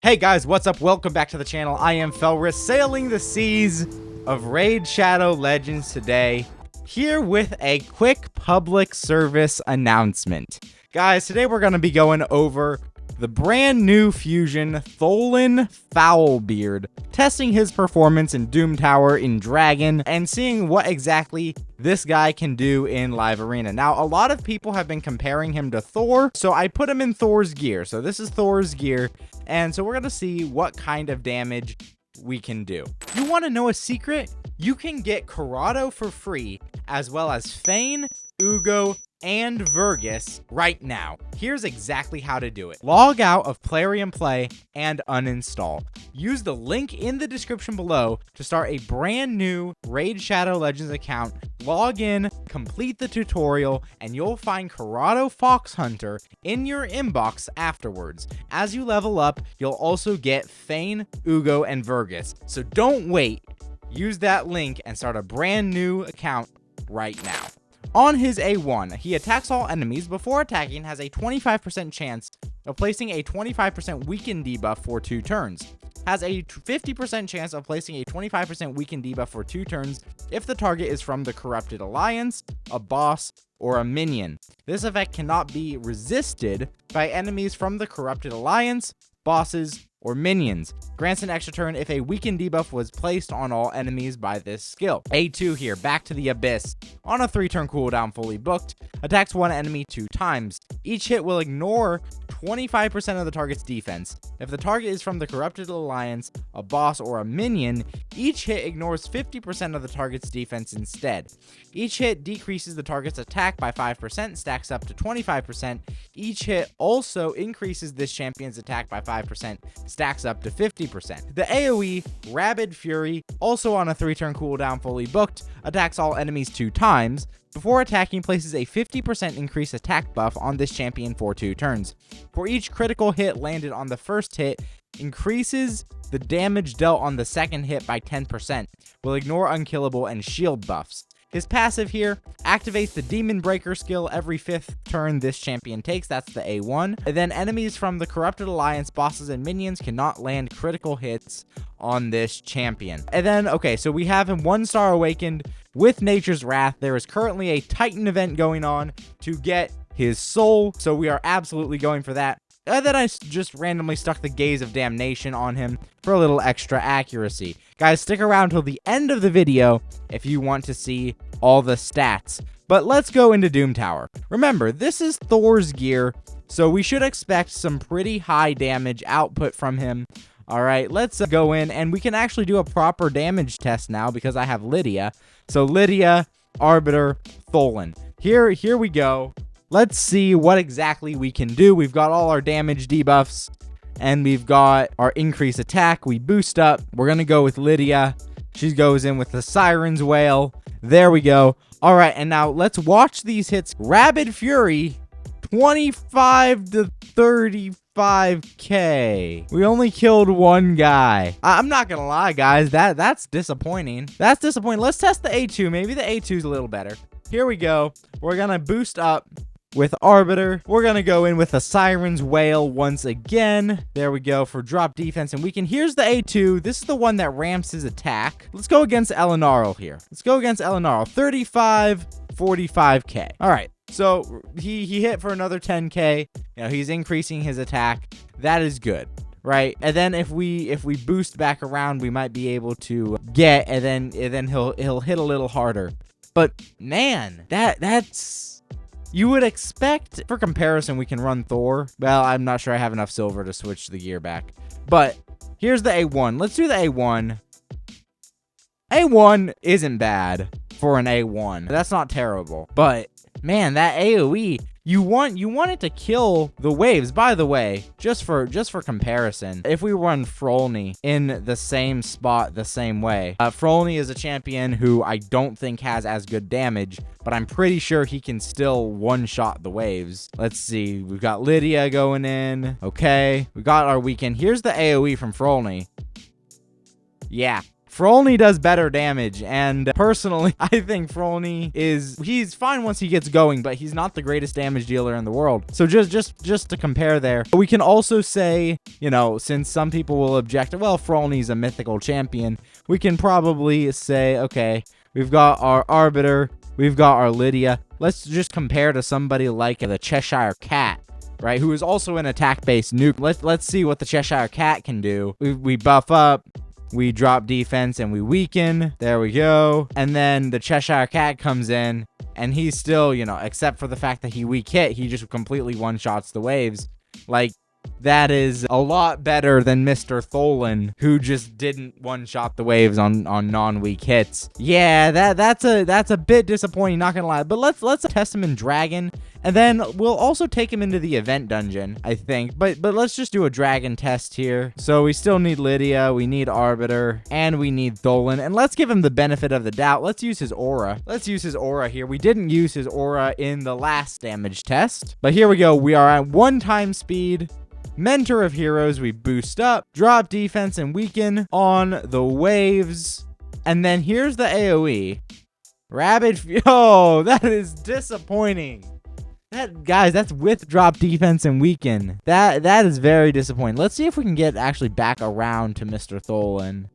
Hey guys, what's up? Welcome back to the channel. I am Felris, sailing the seas of Raid Shadow Legends today, here with a quick public service announcement. Guys, today we're going to be going over the brand new fusion Tholin Foulbeard, testing his performance in Doom Tower in Dragon, and seeing what exactly this guy can do in Live Arena. Now, a lot of people have been comparing him to Thor, so I put him in Thor's gear. So this is Thor's gear, and so we're going to see what kind of damage we can do. You want to know a secret? You can get Corrado for free, as well as Fane, Ugo, and Vergus right now. Here's exactly how to do it. Log out of Plarium Play and uninstall. Use the link in the description below to start a brand new Raid Shadow Legends account. Log in, complete the tutorial, and you'll find Corrado Fox Hunter in your inbox afterwards. As you level up, you'll also get Fane, Ugo, and Vergus. So don't wait. Use that link and start a brand new account right now. On his A1, he attacks all enemies. Before attacking, has a 25% chance of placing a 25% weaken debuff for 2 turns. Has a 50% chance of placing a 25% weaken debuff for 2 turns if the target is from the Corrupted Alliance, a boss, or a minion. This effect cannot be resisted by enemies from the Corrupted Alliance, bosses, or minions. Grants an extra turn if a weakened debuff was placed on all enemies by this skill. A2 here, Back to the Abyss. On a 3-turn cooldown, fully booked, attacks one enemy 2 times. Each hit will ignore 25% of the target's defense. If the target is from the Corrupted Alliance, a boss, or a minion, each hit ignores 50% of the target's defense instead. Each hit decreases the target's attack by 5%, stacks up to 25%. Each hit also increases this champion's attack by 5%, stacks up to 50%. The AoE, Rabid Fury, also on a 3-turn cooldown, fully booked, attacks all enemies 2 times. Before attacking, places a 50% increased attack buff on this champion for 2 turns. For each critical hit landed on the first hit, increases the damage dealt on the second hit by 10%, will ignore unkillable and shield buffs. His passive here activates the Demon Breaker skill every 5th turn this champion takes. That's the A1. And then enemies from the Corrupted Alliance, bosses, and minions cannot land critical hits on this champion. And then, okay, so we have him 1-star awakened with Nature's Wrath. There is currently a Titan event going on to get his soul, so we are absolutely going for that. And then I just randomly stuck the Gaze of Damnation on him for a little extra accuracy. Guys, stick around till the end of the video if you want to see all the stats. But let's go into Doom Tower. Remember, this is Thor's gear, so we should expect some pretty high damage output from him. All right, let's go in, and we can actually do a proper damage test now because I have Lydia. So Lydia, Arbiter, Tholin. Here we go. Let's see what exactly we can do. We've got all our damage debuffs, and we've got our increased attack. We boost up. We're going to go with Lydia. She goes in with the Siren's Wail. There we go. All right, and now let's watch these hits. Rabid Fury, 25 to 35k. We only killed 1 guy. I'm not going to lie, guys. That's disappointing. That's disappointing. Let's test the A2. Maybe the A2 is a little better. Here we go. We're going to boost up with Arbiter. We're going to go in with a Siren's Wail once again. There we go for drop defense. And here's the A2. This is the one that ramps his attack. Let's go against Elenarl here. Let's go against Elenarl. 35, 45k. All right. So he hit for another 10k. You know, he's increasing his attack. That is good, right? And then if we boost back around, we might be able to get, and then he'll hit a little harder. But man, that's... You would expect, for comparison, we can run Thor. Well, I'm not sure I have enough silver to switch the gear back. But here's the A1. Let's do the A1. A1 isn't bad for an A1. That's not terrible. But man, that AoE, you want it to kill the waves. By the way, just for comparison, if we run Frolny in the same spot the same way, Frolny is a champion who I don't think has as good damage, but I'm pretty sure he can still one-shot the waves. Let's see. We've got Lydia going in. Okay. We got our weekend. Here's the AoE from Frolny. Yeah. Frolny does better damage, and personally, I think Frolny he's fine once he gets going, but he's not the greatest damage dealer in the world. So just to compare there, we can also say, you know, since some people will object, well, Frolny's a mythical champion, we can probably say, okay, we've got our Arbiter, we've got our Lydia. Let's just compare to somebody like the Cheshire Cat, right, who is also an attack-based nuke. Let's see what the Cheshire Cat can do. We buff up, we drop defense, and we weaken. There we go. And then the Cheshire Cat comes in, and he's still, you know, except for the fact that he weak hit, he just completely one-shots the waves. Like, that is a lot better than Mr. Tholin, who just didn't one-shot the waves on non-weak hits. Yeah, that's a bit disappointing, not gonna lie. But let's test him in Dragon, and then we'll also take him into the event dungeon, I think. But let's just do a Dragon test here. So we still need Lydia, we need Arbiter, and we need Tholin. And let's give him the benefit of the doubt. Let's use his aura. Let's use his aura here. We didn't use his aura in the last damage test, but here we go. We are at 1 speed. Mentor of Heroes, we boost up, drop defense, and weaken on the waves. And then here's the AoE. Oh, that is disappointing. Guys, that's with drop defense and weaken. That is very disappointing. Let's see if we can get actually back around to Mr. Tholin.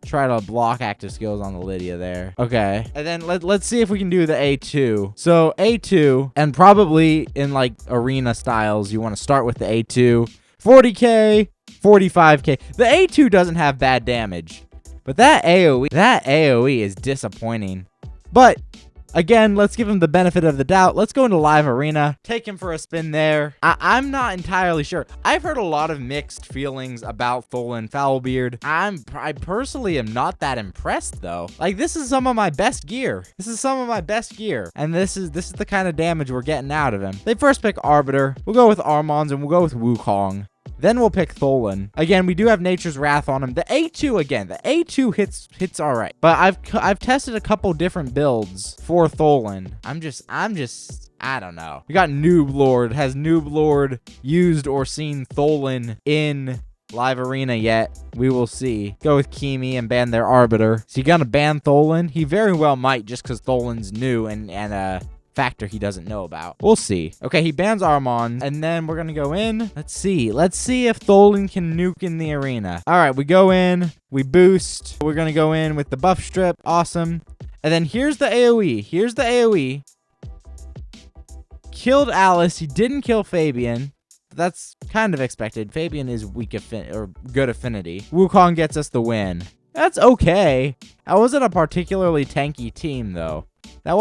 Try to block active skills on the Lydia there. Okay. And then let's see if we can do the A2. So A2, and probably in like arena styles, you want to start with the A2. 40k, 45k. The A2 doesn't have bad damage, but that AoE is disappointing. But again, let's give him the benefit of the doubt. Let's go into live arena, take him for a spin there. I'm not entirely sure. I've heard a lot of mixed feelings about Tholin Foulbeard. I personally am not that impressed though. Like, this is some of my best gear. And this is the kind of damage we're getting out of him. They first pick Arbiter. We'll go with Armons, and we'll go with Wukong. Then we'll pick Tholin. Again, we do have Nature's Wrath on him. The A2, again, the A2 hits all right. But I've tested a couple different builds for Tholin. I don't know. We got Noob Lord. Has Noob Lord used or seen Tholin in live arena yet? We will see. Go with Kimi and ban their Arbiter. Is he gonna ban Tholin? He very well might, just because Tholin's new and factor he doesn't know about. We'll see. Okay, he bans Armon, and then we're gonna go in. Let's see if Tholin can nuke in the arena. All right, we go in, we boost. We're gonna go in with the buff strip. Awesome. And then here's the AoE. Killed Alice. He didn't kill Fabian. That's kind of expected. Fabian is weak or good affinity. Wukong gets us the win. That's okay. That wasn't a particularly tanky team though. As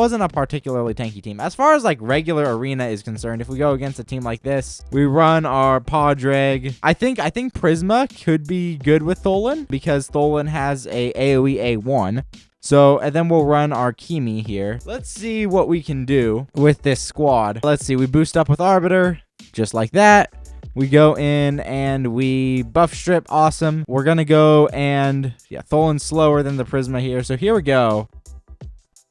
far as like regular arena is concerned, if we go against a team like this, we run our Podreg. I think Prisma could be good with Tholin because Tholin has a AoE A1. So, and then we'll run our Kimi here. Let's see what we can do with this squad. Let's see, we boost up with Arbiter, just like that. We go in and we buff strip. Awesome. We're gonna go and, yeah, Tholin's slower than the Prisma here. So here we go.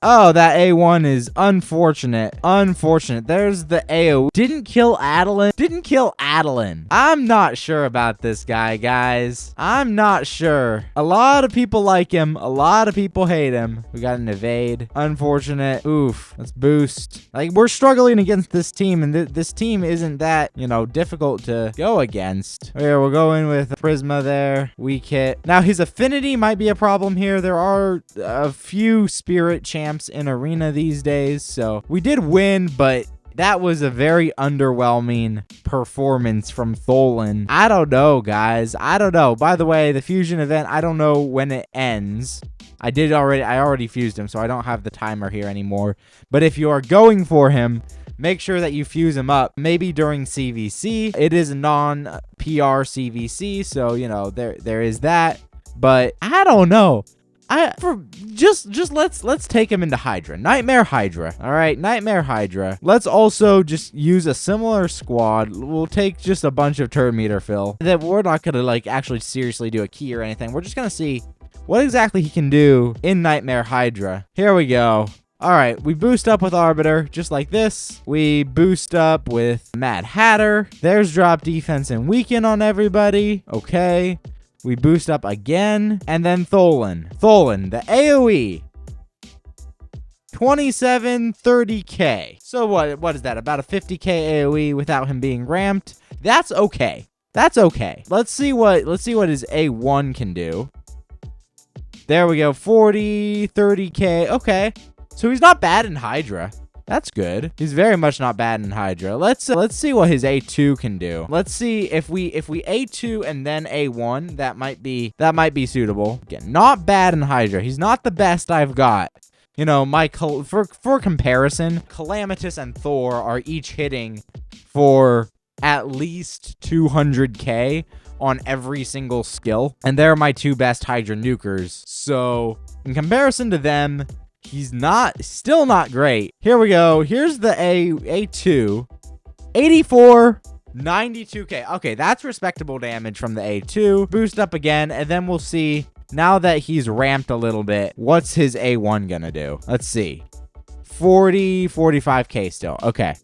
Oh, that A1 is unfortunate. There's the AoE. Didn't kill Adeline. I'm not sure about this guy, guys. I'm not sure. A lot of people like him. A lot of people hate him. We got an evade. Unfortunate. Oof. Let's boost. Like, we're struggling against this team, and this team isn't that, you know, difficult to go against. Here, we'll go in with Prisma there. Weak hit. Now, his affinity might be a problem here. There are a few spirit champs in arena these days, so we did win, but that was a very underwhelming performance from Tholin. I don't know, guys. I don't know. By the way, the fusion event, I don't know when it ends. I already fused him, so I don't have the timer here anymore. But if you are going for him, make sure that you fuse him up, maybe during CVC. It is a non-PR CVC, so, you know, there is that. But I don't know. Let's take him into Hydra. Nightmare Hydra. All right, Nightmare Hydra. Let's also just use a similar squad. We'll take just a bunch of turn meter fill. That we're not gonna like actually seriously do a key or anything. We're just gonna see what exactly he can do in Nightmare Hydra. Here we go. All right, we boost up with Arbiter, just like this. We boost up with Mad Hatter. There's drop defense and weaken on everybody. Okay. We boost up again. And then Tholin. Tholin, the AoE. 2730k. So what is that? About a 50k AoE without him being ramped. That's okay. That's okay. Let's see what his A1 can do. There we go. 30k. Okay. So he's not bad in Hydra. That's good. He's very much not bad in Hydra. Let's see what his A2 can do. Let's see if we A2 and then A1, that might be suitable. Again, not bad in Hydra. He's not the best I've got. You know, for comparison, Calamitous and Thor are each hitting for at least 200k on every single skill, and they're my two best Hydra nukers. So in comparison to them, he's still not great. Here we go. Here's the A2. 84, 92k. Okay, that's respectable damage from the A2. Boost up again, and then we'll see, now that he's ramped a little bit, what's his A1 gonna do? Let's see. 40, 45k still. Okay.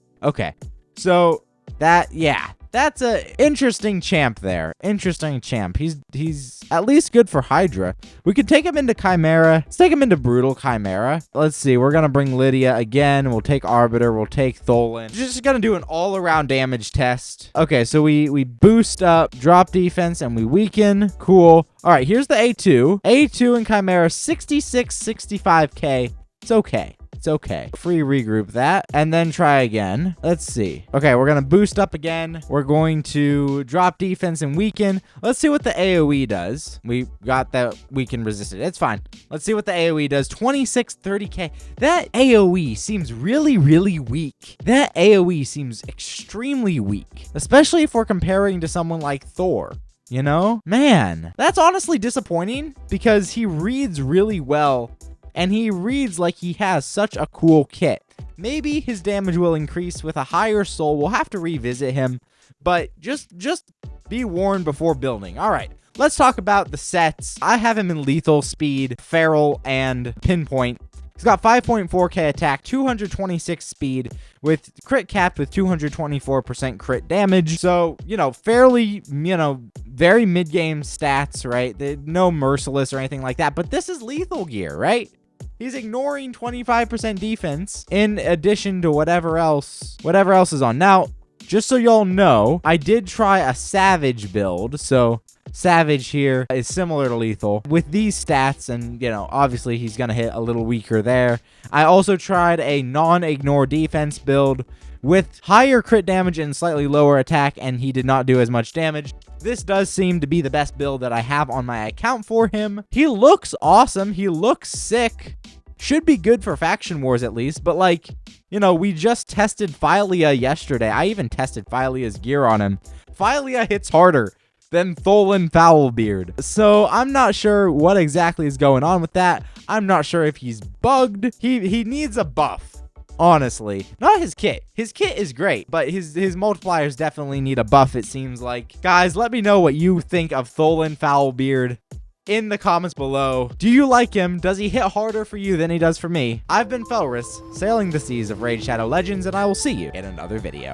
So that's a interesting champ there. Interesting champ. He's at least good for Hydra. We could take him into Chimera. Let's take him into Brutal Chimera. Let's see. We're going to bring Lydia again. We'll take Arbiter. We'll take Tholin. Just going to do an all-around damage test. Okay, so we boost up, drop defense, and we weaken. Cool. All right, here's the A2. A2 in Chimera, 66, 65k. It's okay. It's okay. Free regroup that and then try again. Let's see. Okay, we're going to boost up again. We're going to drop defense and weaken. Let's see what the AoE does. We got that weaken resisted. It's fine. Let's see what the AoE does. 26, 30k. That AoE seems really, really weak. That AoE seems extremely weak, especially if we're comparing to someone like Thor. You know? Man, that's honestly disappointing because he reads really well. And he reads like he has such a cool kit. Maybe his damage will increase with a higher soul. We'll have to revisit him. But just be warned before building. All right, let's talk about the sets. I have him in Lethal, Speed, Feral, and Pinpoint. He's got 5.4k attack, 226 speed, with crit capped with 224% crit damage. So, fairly, very mid-game stats, right? No merciless or anything like that. But this is lethal gear, right? He's ignoring 25% defense in addition to whatever else is on. Now, just so y'all know, I did try a Savage build. So Savage here is similar to Lethal with these stats, and obviously he's gonna hit a little weaker there. I also tried a non-ignore defense build with higher crit damage and slightly lower attack, and he did not do as much damage. This does seem to be the best build that I have on my account for him. He looks awesome. He looks sick. Should be good for Faction Wars at least, but we just tested Phylea yesterday. I even tested Phylea's gear on him. Phylea hits harder than Tholin Foulbeard. So I'm not sure what exactly is going on with that. I'm not sure if he's bugged. He needs a buff. Honestly, not his kit. His kit is great, but his multipliers definitely need a buff, it seems like. Guys, let me know what you think of Tholin Foulbeard in the comments below. Do you like him? Does he hit harder for you than he does for me? I've been Felris, sailing the seas of Raid Shadow Legends, and I will see you in another video.